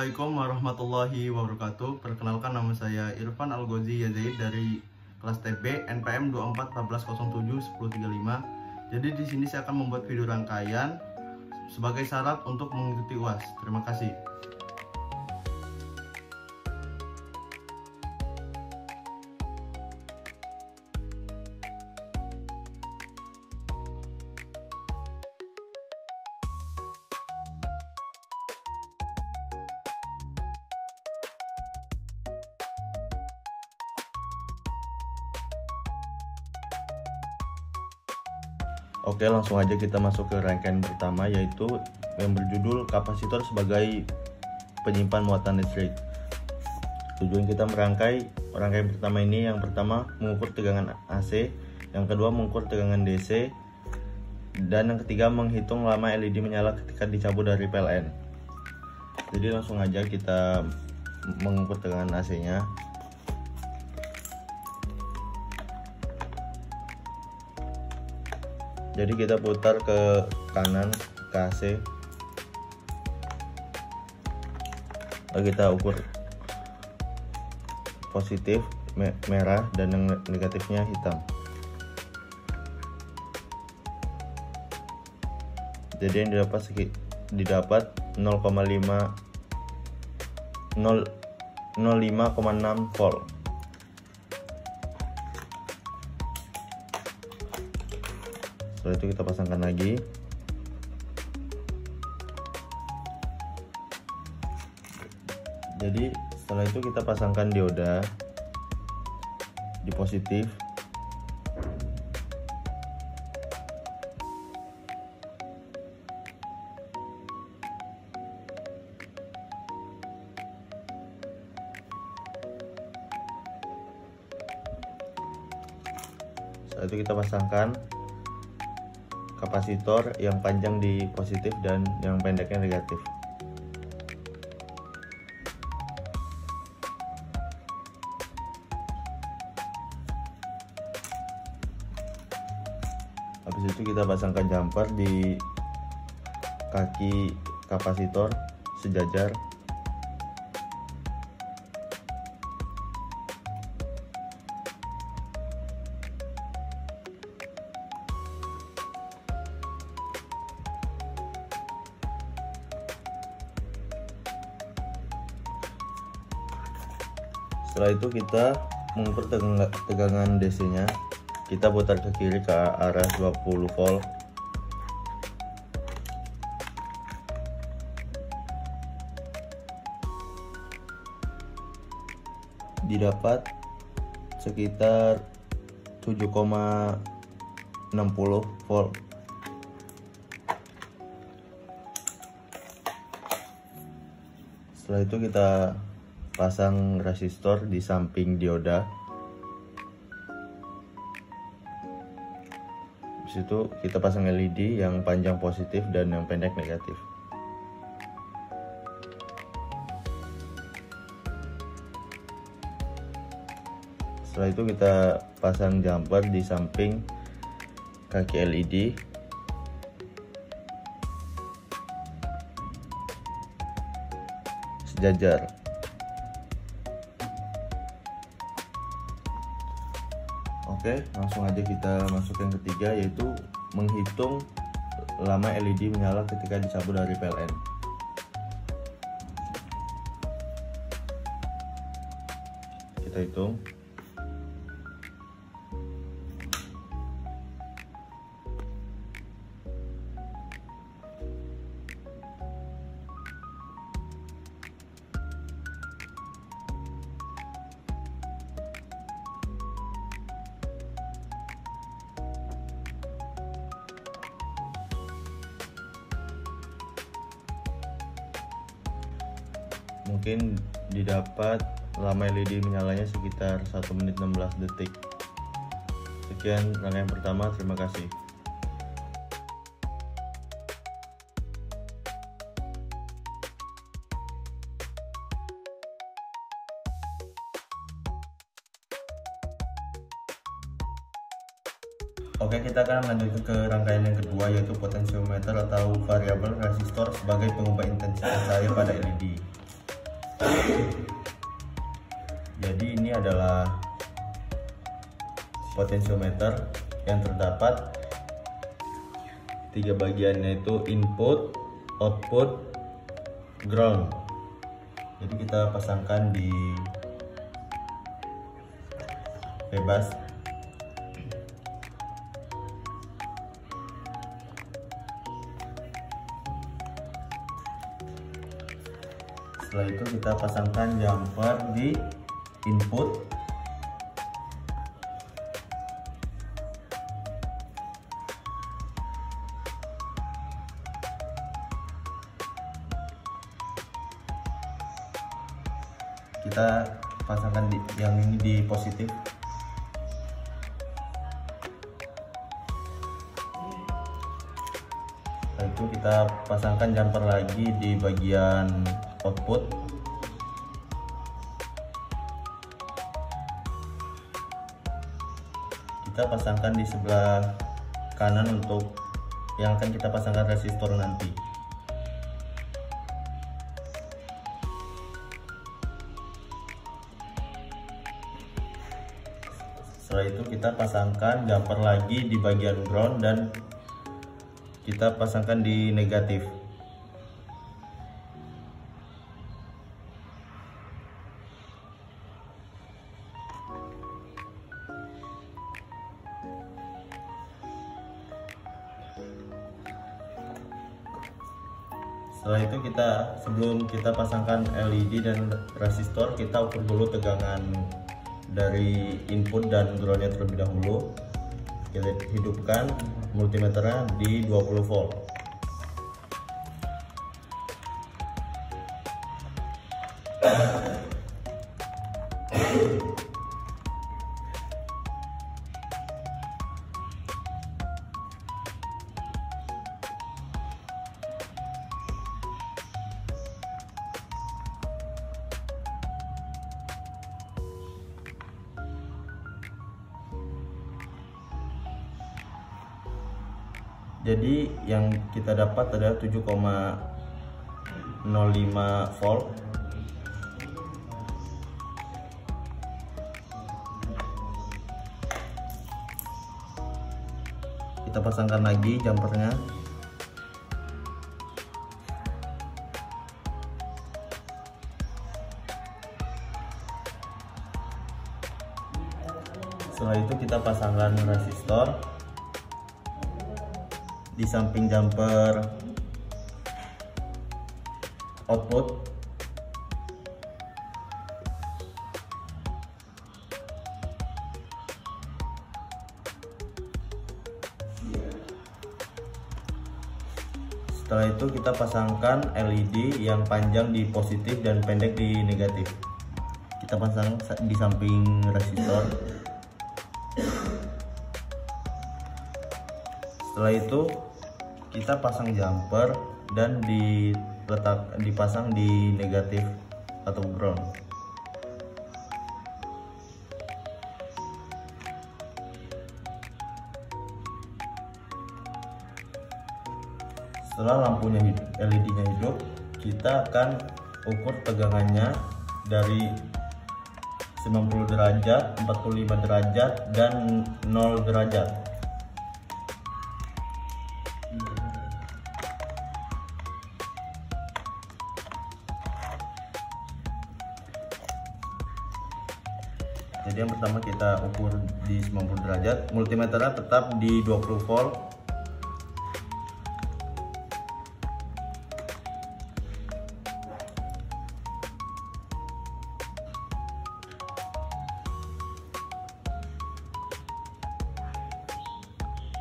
Assalamualaikum warahmatullahi wabarakatuh. Perkenalkan, nama saya Irfan Algozi Yazaid dari kelas TB NPM 2414071035. Jadi di sini saya akan membuat video rangkaian sebagai syarat untuk mengikuti UAS. Terima kasih. Oke, langsung aja kita masuk ke rangkaian pertama, yaitu yang berjudul kapasitor sebagai penyimpan muatan listrik. Tujuan kita merangkai rangkaian pertama ini, yang pertama mengukur tegangan AC, yang kedua mengukur tegangan DC, dan yang ketiga menghitung lama LED menyala ketika dicabut dari PLN. Jadi langsung aja kita mengukur tegangan AC nya. Jadi kita putar ke kanan ke AC, lalu kita ukur positif merah dan yang negatifnya hitam. Jadi yang didapat 0,506 volt. Setelah itu kita pasangkan lagi. Jadi setelah itu kita pasangkan dioda di positif. Setelah itu kita pasangkan kapasitor yang panjang di positif dan yang pendeknya negatif. Habis itu kita pasangkan jumper di kaki kapasitor sejajar. Setelah itu kita mengukur tegangan DC nya. Kita putar ke kiri ke arah 20 volt. Didapat sekitar 7,60 volt. Setelah itu kita pasang resistor di samping dioda. Habis itu kita pasang LED yang panjang positif dan yang pendek negatif. Setelah itu kita pasang jumper di samping kaki LED. Sejajar. Oke, langsung aja kita masuk yang ketiga, yaitu menghitung lama LED menyala ketika dicabut dari PLN. Kita hitung. Mungkin didapat lama LED menyalanya sekitar 1 menit 16 detik. Sekian rangkaian pertama, terima kasih. Oke, kita akan lanjutkan ke rangkaian yang kedua, yaitu potensiometer atau variabel resistor sebagai pengubah intensitas cahaya pada LED. Jadi ini adalah potensiometer yang terdapat 3 bagian, yaitu input, output, ground. Jadi kita pasangkan di bebas. Setelah itu kita pasangkan jumper di input. Kita pasangkan yang ini di positif. Setelah itu kita pasangkan jumper lagi di bagian output. Kita pasangkan di sebelah kanan untuk yang akan kita pasangkan resistor nanti. Setelah itu kita pasangkan jumper lagi di bagian ground dan kita pasangkan di negatif. Setelah itu sebelum kita pasangkan LED dan resistor, kita ukur dulu tegangan dari input dan groundnya terlebih dahulu. Kita hidupkan multimeternya di 20 volt. Jadi yang kita dapat adalah 7,05 volt. Kita pasangkan lagi jumpernya. Setelah itu kita pasangkan resistor di samping jumper output. Setelah itu kita pasangkan LED yang panjang di positif dan pendek di negatif. Kita pasang di samping resistor. Setelah itu kita pasang jumper dan dipasang di negatif atau ground. Setelah lampunya LED-nya hidup, kita akan ukur tegangannya dari 90 derajat, 45 derajat, dan 0 derajat. Jadi yang pertama kita ukur di 90 derajat, multimeternya tetap di 20 volt.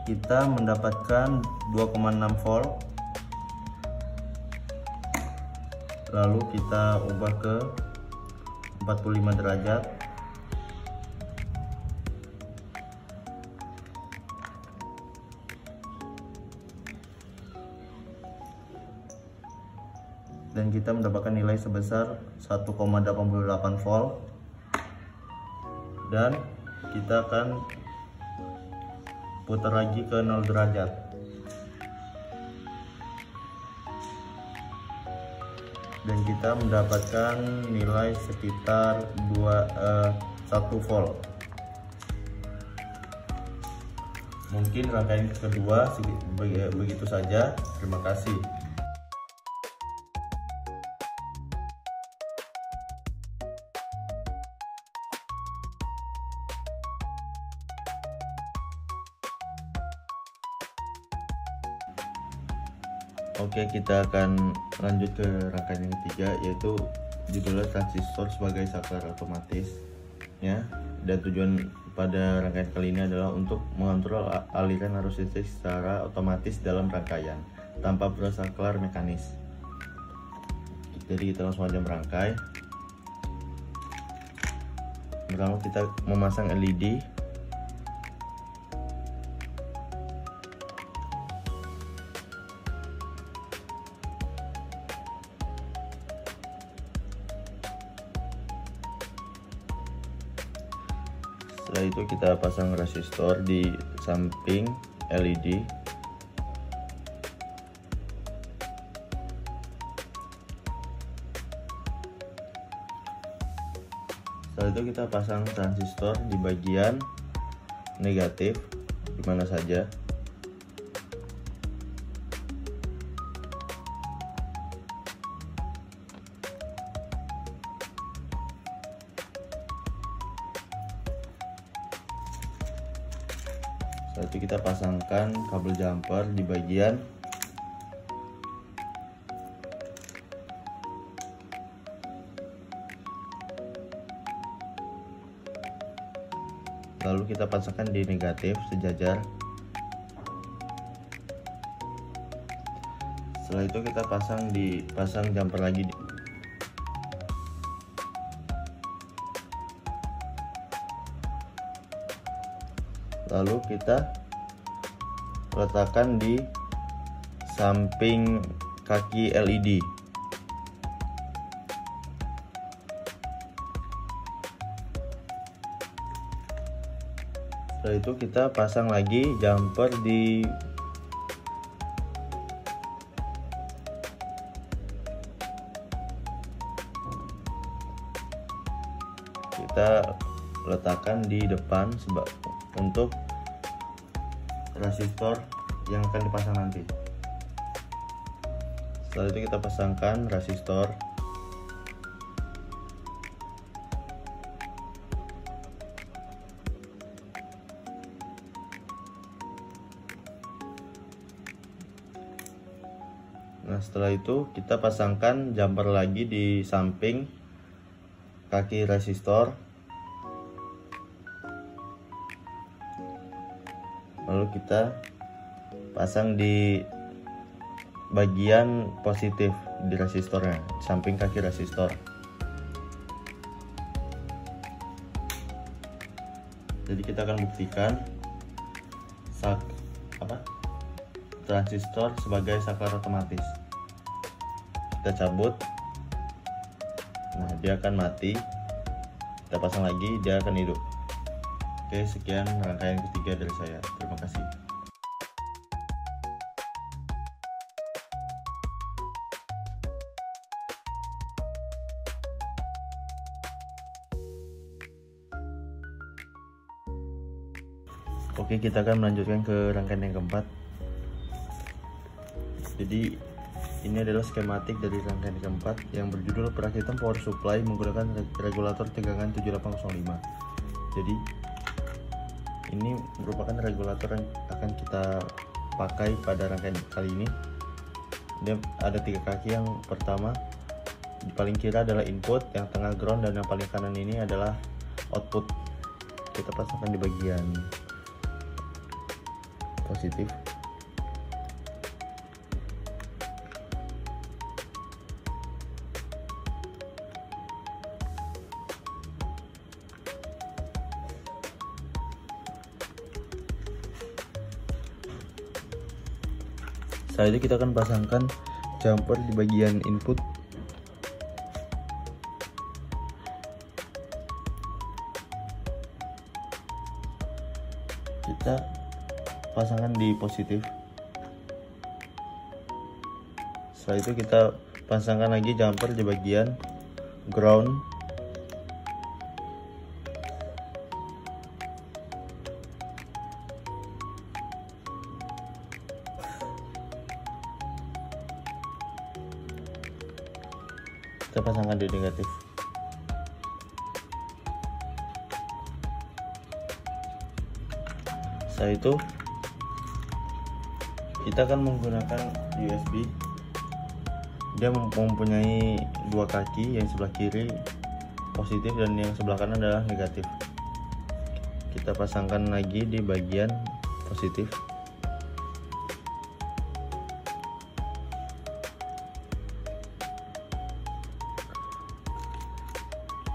Kita mendapatkan 2,6 volt. Lalu kita ubah ke 45 derajat. Dan kita mendapatkan nilai sebesar 1,88 volt. Dan kita akan putar lagi ke 0 derajat. dan kita mendapatkan nilai sekitar 1 volt. Mungkin rangkaian kedua begitu saja. Terima kasih. Oke, kita akan lanjut ke rangkaian yang ketiga, yaitu judulnya transistor sebagai saklar otomatis ya. Dan tujuan pada rangkaian kali ini adalah untuk mengontrol aliran arus listrik secara otomatis dalam rangkaian tanpa bersaklar mekanis. Jadi kita langsung aja merangkai. Pertama kita memasang LED. Setelah itu kita pasang resistor di samping LED. Setelah itu kita pasang transistor di bagian negatif di mana saja. Setelah itu kita pasangkan kabel jumper di bagian lalu kita pasangkan di negatif sejajar. Setelah itu kita pasang jumper lagi lalu kita letakkan di samping kaki LED. Setelah itu kita pasang lagi jumper di letakkan di depan untuk resistor yang akan dipasang nanti. Setelah itu kita pasangkan resistor. Nah, setelah itu kita pasangkan jumper lagi di samping kaki resistor. Lalu kita pasang di bagian positif di resistornya, di samping kaki resistor. Jadi kita akan buktikan transistor sebagai saklar otomatis. Kita cabut, nah dia akan mati. Kita pasang lagi, dia akan hidup. Oke, sekian rangkaian ketiga dari saya. Terima kasih. Oke, kita akan melanjutkan ke rangkaian yang keempat. Jadi ini adalah skematik dari rangkaian keempat yang berjudul perakitan power supply menggunakan regulator tegangan 7805. Jadi ini merupakan regulator yang akan kita pakai pada rangkaian kali ini. Dia ada 3 kaki. Yang pertama di paling kiri adalah input, yang tengah ground, dan yang paling kanan ini adalah output. Kita pasangkan di bagian positif. Setelah itu kita akan pasangkan jumper di bagian input. Kita pasangkan di positif. Setelah itu kita pasangkan lagi jumper di bagian ground. Kita pasangkan di negatif. Setelah itu kita akan menggunakan USB. Dia mempunyai dua kaki, yang sebelah kiri positif dan yang sebelah kanan adalah negatif. Kita pasangkan lagi di bagian positif.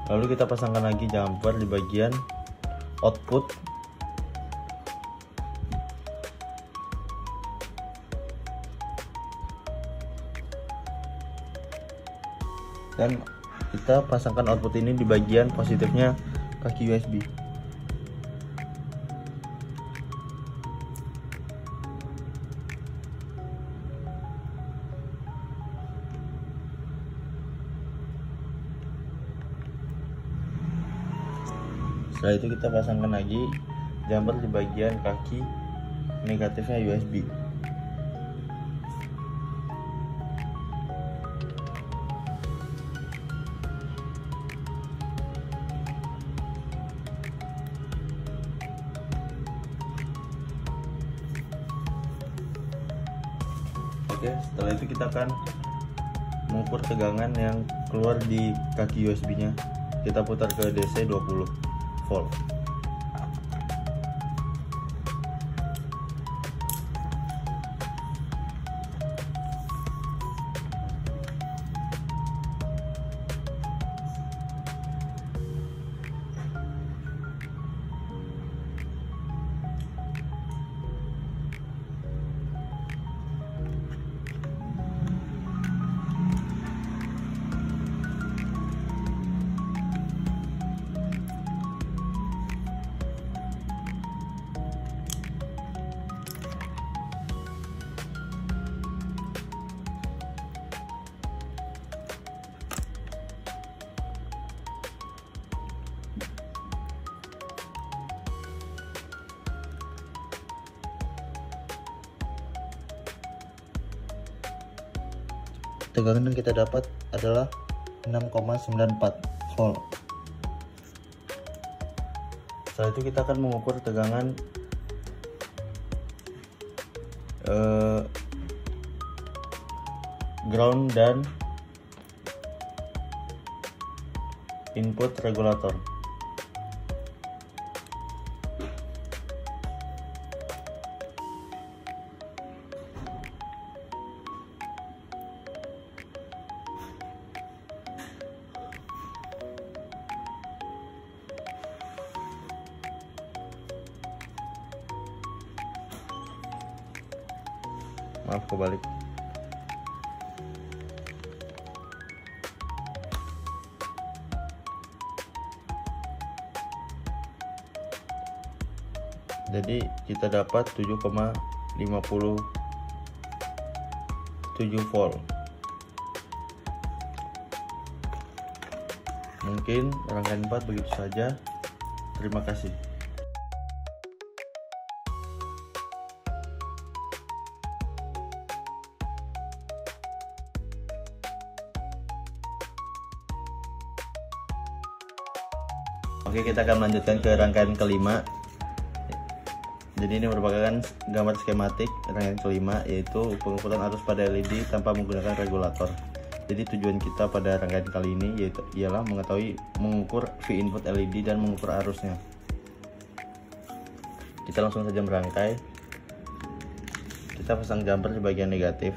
Lalu kita pasangkan lagi jumper di bagian output. Dan kita pasangkan output ini di bagian positifnya kaki USB. Setelah itu kita pasangkan lagi jumper di bagian kaki negatifnya USB. Oke, setelah itu kita akan mengukur tegangan yang keluar di kaki USB-nya. Kita putar ke DC 20 volt. Tegangan yang kita dapat adalah 6,94 volt. Setelah itu kita akan mengukur tegangan ground dan input regulator. Maaf, kebalik. Jadi kita dapat 7,57 volt. Mungkin rangkaian 4 begitu saja. Terima kasih. Oke, kita akan melanjutkan ke rangkaian kelima. Jadi ini merupakan gambar skematik rangkaian kelima, yaitu pengukuran arus pada LED tanpa menggunakan regulator. Jadi tujuan kita pada rangkaian kali ini ialah mengukur V input LED dan mengukur arusnya. Kita langsung saja merangkai. Kita pasang jumper di bagian negatif.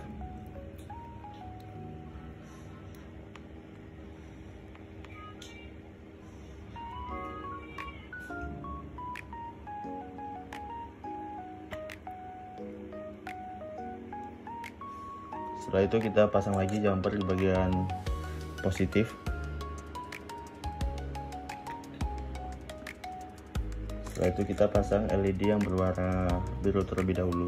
Setelah itu kita pasang lagi jumper di bagian positif. Setelah itu kita pasang LED yang berwarna biru terlebih dahulu.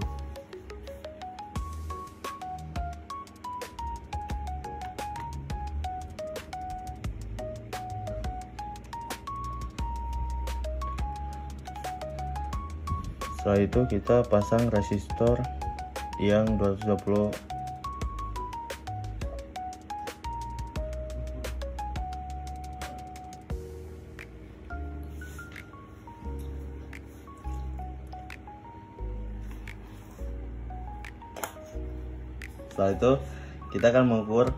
Setelah itu kita pasang resistor yang 220. Setelah itu kita akan mengukur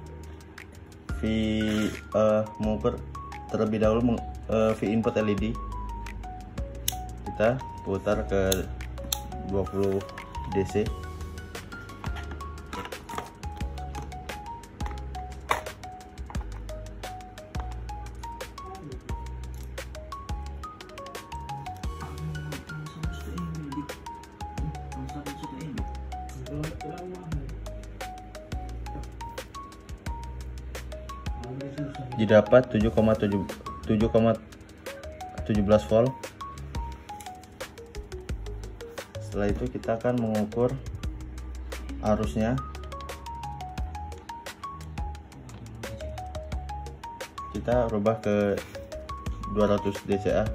terlebih dahulu V input LED. Kita putar ke 20 DC. Didapat 7,17 volt. Setelah itu kita akan mengukur arusnya. Kita rubah ke 200 dca.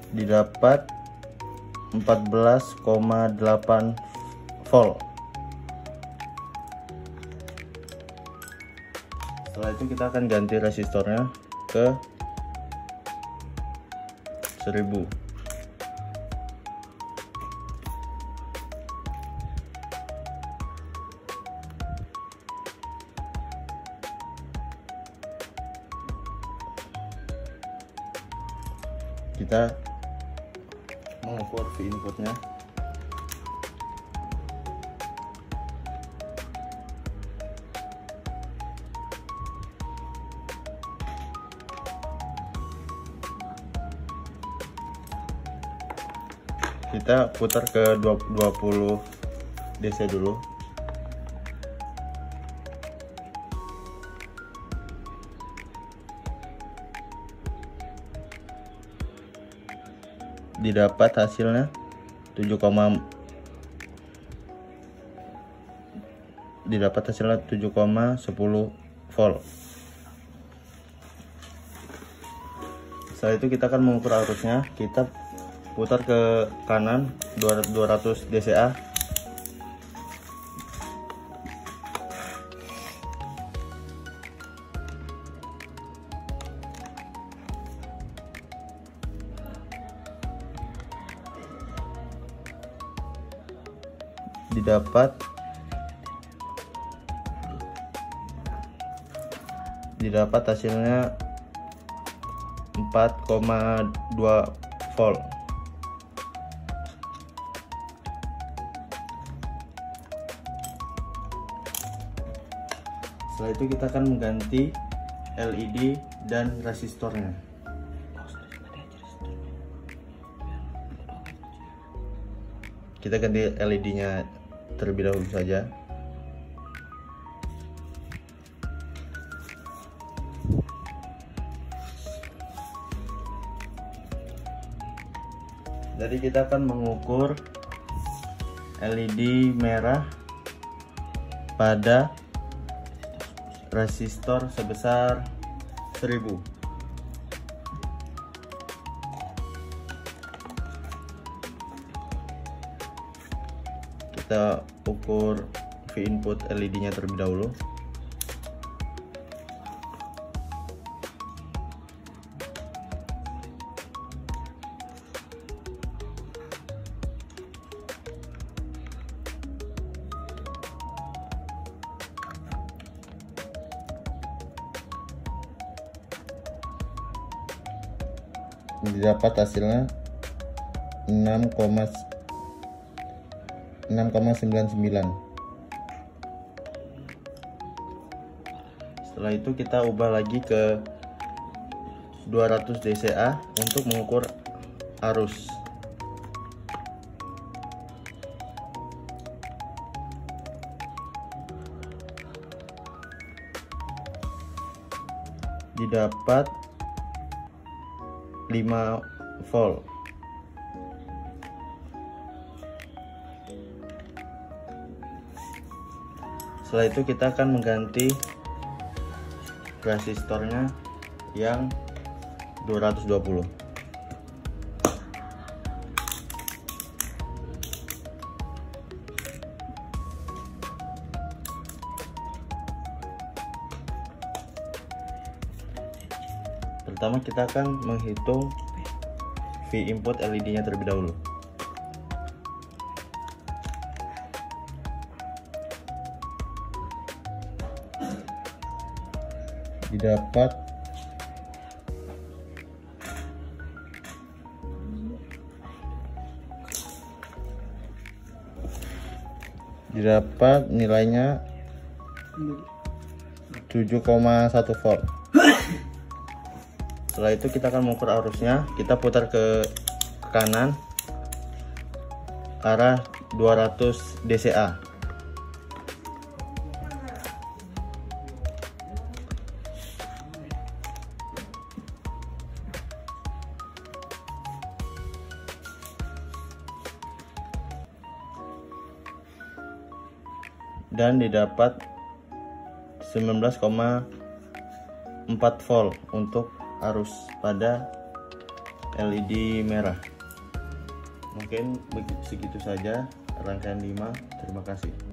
Didapat 14,8 volt. Setelah itu kita akan ganti resistornya ke 1000. Kita mengukur V inputnya. Kita putar ke 20 DC dulu. Didapat hasilnya 7,10 volt. Setelah itu kita akan mengukur arusnya. Kita putar ke kanan 200 dca. Didapat hasilnya 4,2 volt. Setelah itu kita akan mengganti LED dan resistornya. Kita ganti LED-nya terlebih dahulu saja. Jadi kita akan mengukur LED merah pada resistor sebesar 1000. Kita ukur V input LED-nya terlebih dahulu. Didapat hasilnya 6,99. Setelah itu kita ubah lagi ke 200 dca untuk mengukur arus. Didapat 5 volt. Setelah itu kita akan mengganti resistornya yang 220. Pertama kita akan menghitung V input LED-nya terlebih dahulu. Didapat nilainya 7,1 volt. Setelah itu kita akan mengukur arusnya, kita putar ke kanan arah 200 dca. Dan didapat 19,4 volt untuk arus pada LED merah. Mungkin segitu saja rangkaian 5. Terima kasih.